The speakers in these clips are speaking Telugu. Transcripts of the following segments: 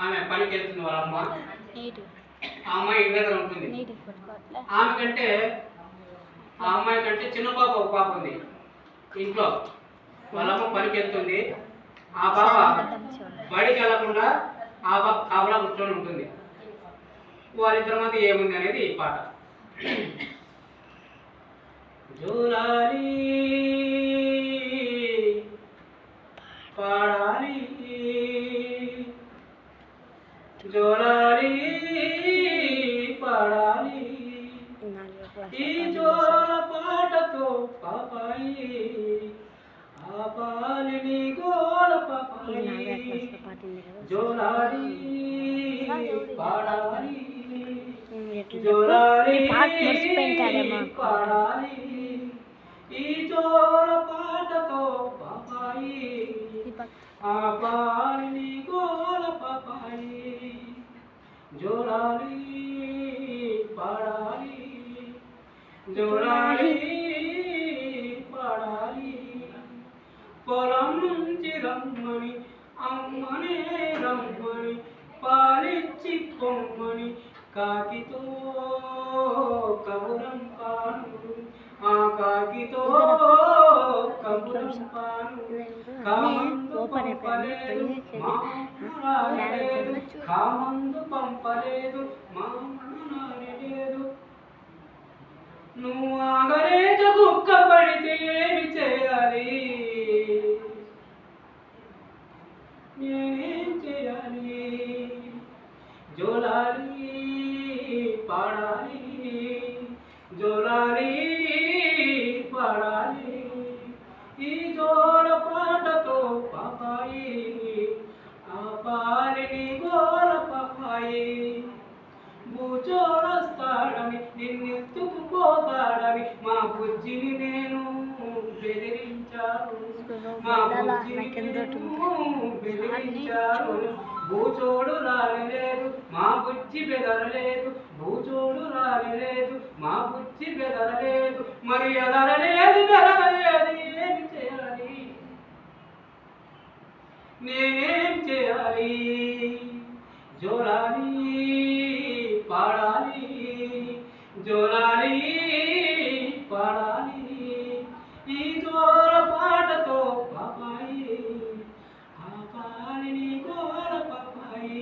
ఆమె పనికి వెళ్తుంది వాళ్ళ అమ్మ. ఆ అమ్మాయి ఇంటి దగ్గర ఉంటుంది. ఆమె కంటే ఆ అమ్మాయి కంటే చిన్న పాప ఒక పాప ఉంది ఇంట్లో. వాళ్ళమ్మ పనికి వెళ్తుంది. ఆ పాప బడికి వెళ్ళకుండా ఆ పాప కాపలా కూర్చొని ఉంటుంది. వాళ్ళిద్దరి మధ్య ఏముంది అనేది ఈ పాట. జోలాలి పాడాలి, జోలాలి పాడాలి, ఈ జోల పాటతో పాపాయి ఆపాలి నీ గోల పాపాయి. జోలాలి పాడాలి, జోలాలి పాడాలి, ఈ జోల పాటతో పాపాయి ఆపాలి నీ గోల పాపాయి. జోలాలి పాడాలి, జోలాలి పాడాలి, పొలం నుంచి రమ్మని అమ్మనే రమ్మని పాలిచ్చి పొమ్మని కాకితో కబురం పాను, ఆ కాకితో కబురం పాను. కామందు పంపలేదు మా అమ్మ రాలేదు, కామందు పంపలేదు మా అమ్మ రాలేదు. నువ్వు ఆగలేక కుక్క పడితే ఏమి చేయాలి, నేనేం చేయాలి. జోలాలి పాడాలి, జోలాలి పాడాలి, ఈ జోల పాటతో పాపాయి ఆపాలి నీ గోల పాపాయి. భూచోడొస్తాడని నిన్నెత్తుకుపోతాడని మా బుజ్జిని నేను బెదిరించాను, మా బుజ్జిని బెదిరించాను. భూచోడు రాలేదు మా బుజ్జి బెదరలేదు, భూచోడు రాలేదు మా బుజ్జి బెదరలేదు. మరి ఎదరలేదు బెదరలేదు ఏమి చేయాలి, నేనేం చేయాలి. జోలాలి పాడాలి, జోలాలి పాడాలి, ఈ జోల పాటతో పాపాయి ఆపాలి నీ గోల పాపాయి.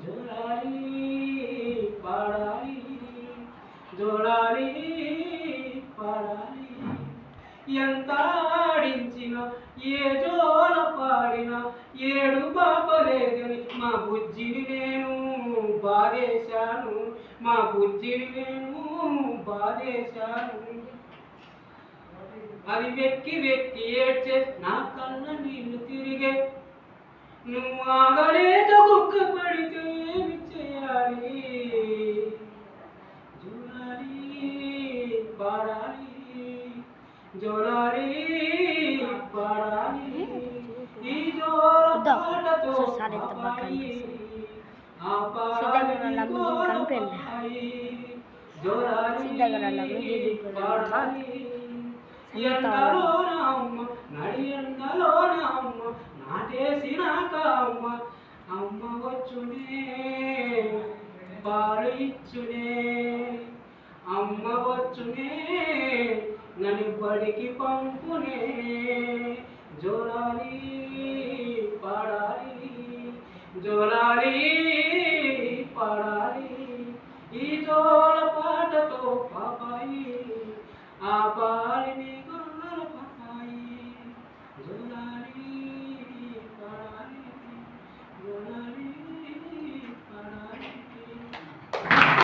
జోలాలి పాడాలి, జోలాలి పాడాలి, ఎంత ఆడించినా ఏ జోల పాడినా ఏడు పాపలేదని మా బుజ్జిని నేను బాధేశాను, మా బుజ్జిని నేను బాధేశాను. అది వెక్కి వెక్కి ఏడ్చే నా కళ్ళ నీళ్లు తిరిగే, నువ్వు ఆగలేక కుక్క పడితే ఏమి చేయాలి. జోలాలి పాడాలి, జోలాలి పాడాలి, ఈ జోల పాటతో పాపాయి ఆపాలి నీ గోల పాపాయి. జోలాలి పాడాలి, ఎండలోన అమ్మ నడి ఎండలోన అమ్మ నాటేసినాక అమ్మ, అమ్మ వచ్చునే పాలు ఇచ్చునే, అమ్మ వచ్చునే నన్ను బడికి పంపునే. జోలాలి పాడాలి, జోలాలి పాడాలి, ఈ జోల పాటతో పాపాయి ఆపాలి